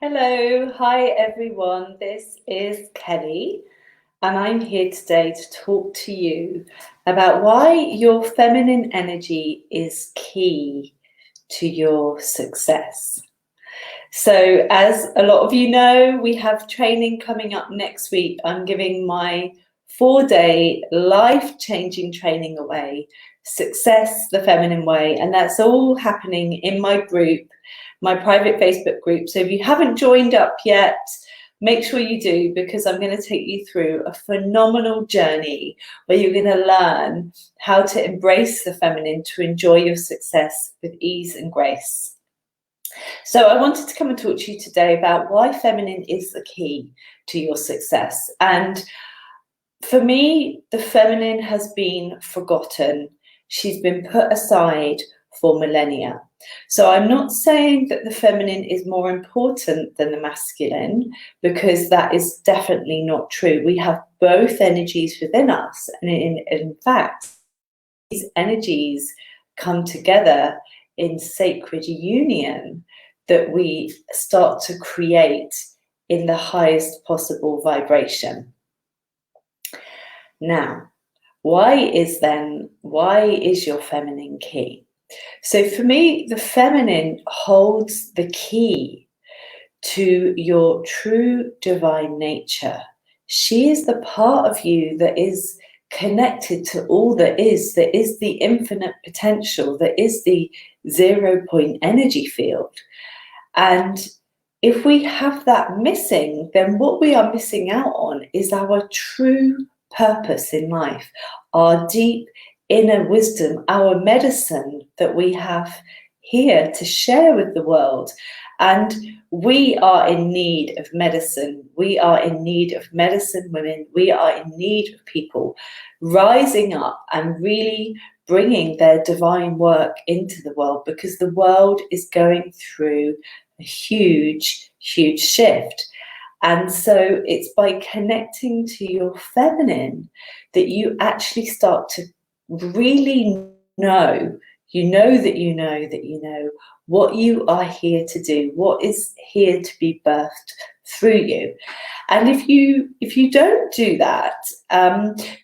Hello, hi everyone. This is Kelly, and I'm here today to talk to you about why your feminine energy is key to your success. So, as a lot of you know, we have training coming up next week. I'm giving my 4-day life changing training away, Success the Feminine Way, and that's all happening in my group, my private Facebook group. So if you haven't joined up yet, make sure you do, because I'm going to take you through a phenomenal journey where you're going to learn how to embrace the feminine to enjoy your success with ease and grace. So I wanted to come and talk to you today about why feminine is the key to your success. And for me, the feminine has been forgotten. She's been put aside for millennia. So I'm not saying that the feminine is more important than the masculine, because that is definitely not true. We have both energies within us. And in fact, these energies come together in sacred union that we start to create in the highest possible vibration. Now, why is your feminine key? So for me, the feminine holds the key to your true divine nature. She is the part of you that is connected to all that is the infinite potential, that is the 0 point energy field. And if we have that missing, then what we are missing out on is our true purpose in life, our deep inner wisdom, our medicine that we have here to share with the world. And we are in need of medicine. We are in need of medicine women. We are in need of people rising up and really bringing their divine work into the world, because the world is going through a huge shift. And so it's by connecting to your feminine that you actually start to really know what you are here to do, what is here to be birthed through you. And if you don't do that,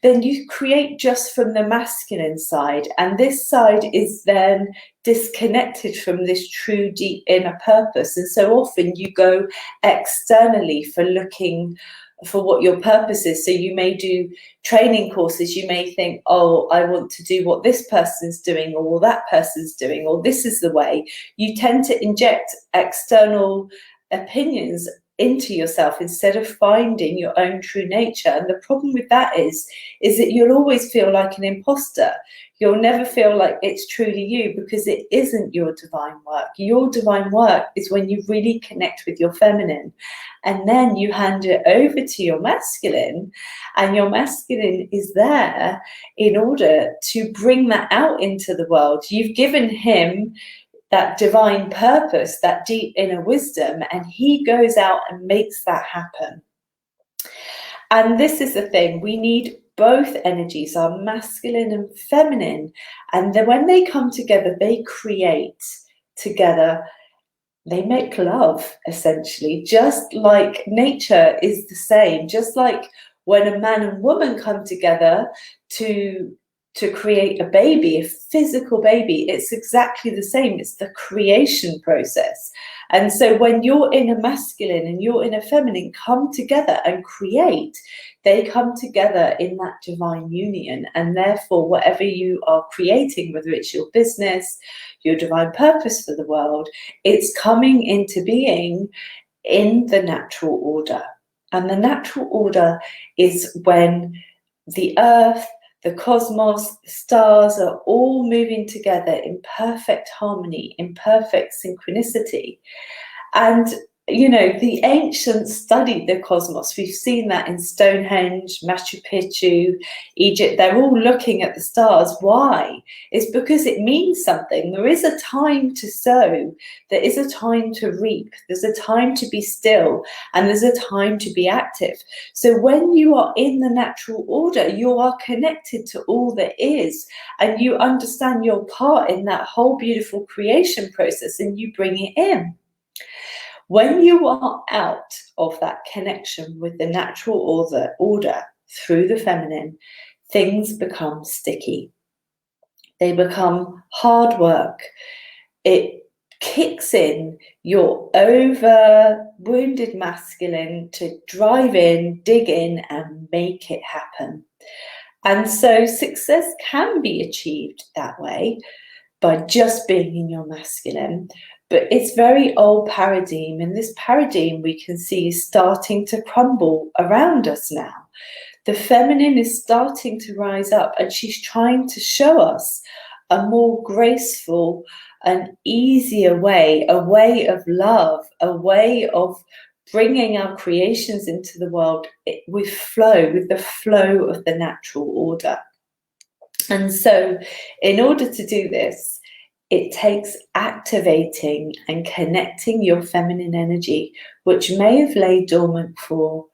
then you create just from the masculine side, and this side is then disconnected from this true deep inner purpose. And so often you go externally for looking for what your purpose is. So you may do training courses, you may think, oh, I want to do what this person's doing, or what that person's doing, or this is the way. You tend to inject external opinions into yourself instead of finding your own true nature. And the problem with that is that you'll always feel like an imposter. You'll never feel like it's truly you, because it isn't your divine work. Your divine work is when you really connect with your feminine, and then you hand it over to your masculine, and your masculine is there in order to bring that out into the world. You've given him that divine purpose, that deep inner wisdom, and he goes out and makes that happen. And this is the thing, we need both energies, our masculine and feminine, and then when they come together, they create together, they make love, essentially. Just like nature is the same, just like when a man and woman come together to create a baby, a physical baby, it's exactly the same. It's the creation process. And so when your inner masculine and your inner feminine come together and create, they come together in that divine union. And therefore, whatever you are creating, whether it's your business, your divine purpose for the world, it's coming into being in the natural order. And the natural order is when the earth, the cosmos, the stars are all moving together in perfect harmony, in perfect synchronicity. And, you know, the ancients studied the cosmos. We've seen that in Stonehenge, Machu Picchu, Egypt. They're all looking at the stars. Why? It's because it means something. There is a time to sow. There is a time to reap. There's a time to be still. And there's a time to be active. So when you are in the natural order, you are connected to all that is. And you understand your part in that whole beautiful creation process, and you bring it in. When you are out of that connection with the natural order through the feminine, things become sticky. They become hard work. It kicks in your over wounded masculine to drive in, dig in, and make it happen. And so success can be achieved that way by just being in your masculine. But it's very old paradigm, and this paradigm we can see is starting to crumble around us now. The feminine is starting to rise up, and she's trying to show us a more graceful and easier way, a way of love, a way of bringing our creations into the world with flow, with the flow of the natural order. And so in order to do this, it takes activating and connecting your feminine energy, which may have laid dormant for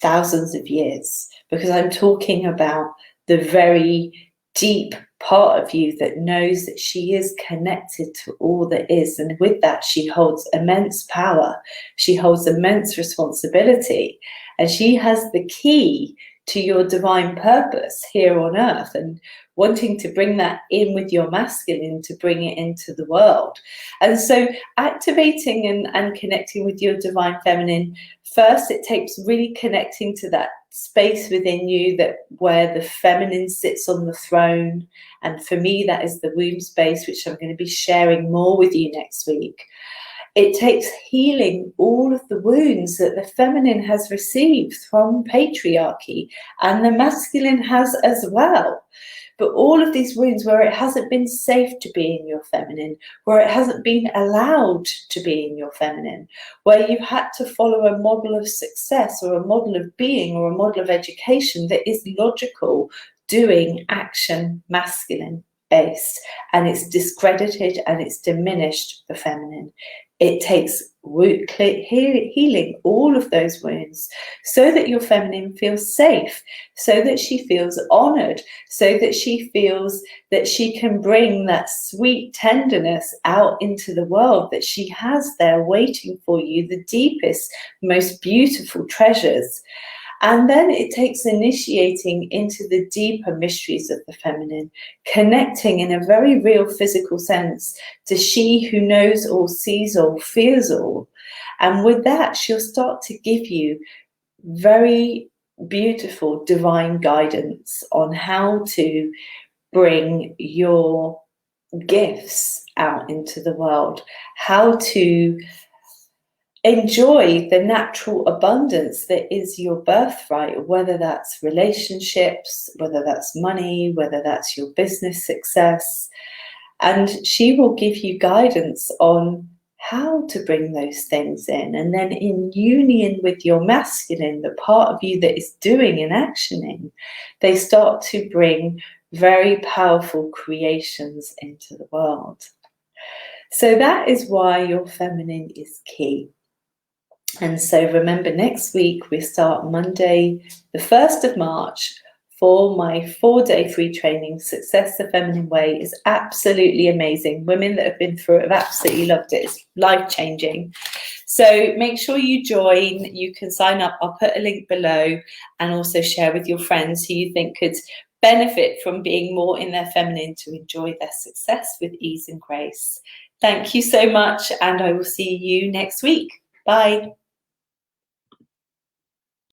thousands of years, because I'm talking about the very deep part of you that knows that she is connected to all that is. And with that, she holds immense power. She holds immense responsibility. And she has the key to your divine purpose here on earth, and wanting to bring that in with your masculine to bring it into the world. And so activating and connecting with your divine feminine, first it takes really connecting to that space within you that where the feminine sits on the throne. And for me, that is the womb space, which I'm going to be sharing more with you next week. It takes healing all of the wounds that the feminine has received from patriarchy, and the masculine has as well. But all of these wounds where it hasn't been safe to be in your feminine, where it hasn't been allowed to be in your feminine, where you've had to follow a model of success or a model of being or a model of education that is logical, doing, action, masculine based, and it's discredited and it's diminished the feminine. It takes healing all of those wounds so that your feminine feels safe, so that she feels honored, so that she feels that she can bring that sweet tenderness out into the world that she has there waiting for you, the deepest, most beautiful treasures. And then it takes initiating into the deeper mysteries of the feminine, connecting in a very real physical sense to she who knows all, sees all, feels all. And with that, she'll start to give you very beautiful divine guidance on how to bring your gifts out into the world, how to enjoy the natural abundance that is your birthright, whether that's relationships, whether that's money, whether that's your business success. And she will give you guidance on how to bring those things in. And then in union with your masculine, the part of you that is doing and actioning, they start to bring very powerful creations into the world. So that is why your feminine is key. And so remember, next week we start Monday, the 1st of March, for my 4-day free training. Success the Feminine Way is absolutely amazing. Women that have been through it have absolutely loved it. It's life-changing. So make sure you join. You can sign up. I'll put a link below, and also share with your friends who you think could benefit from being more in their feminine to enjoy their success with ease and grace. Thank you so much, and I will see you next week. Bye.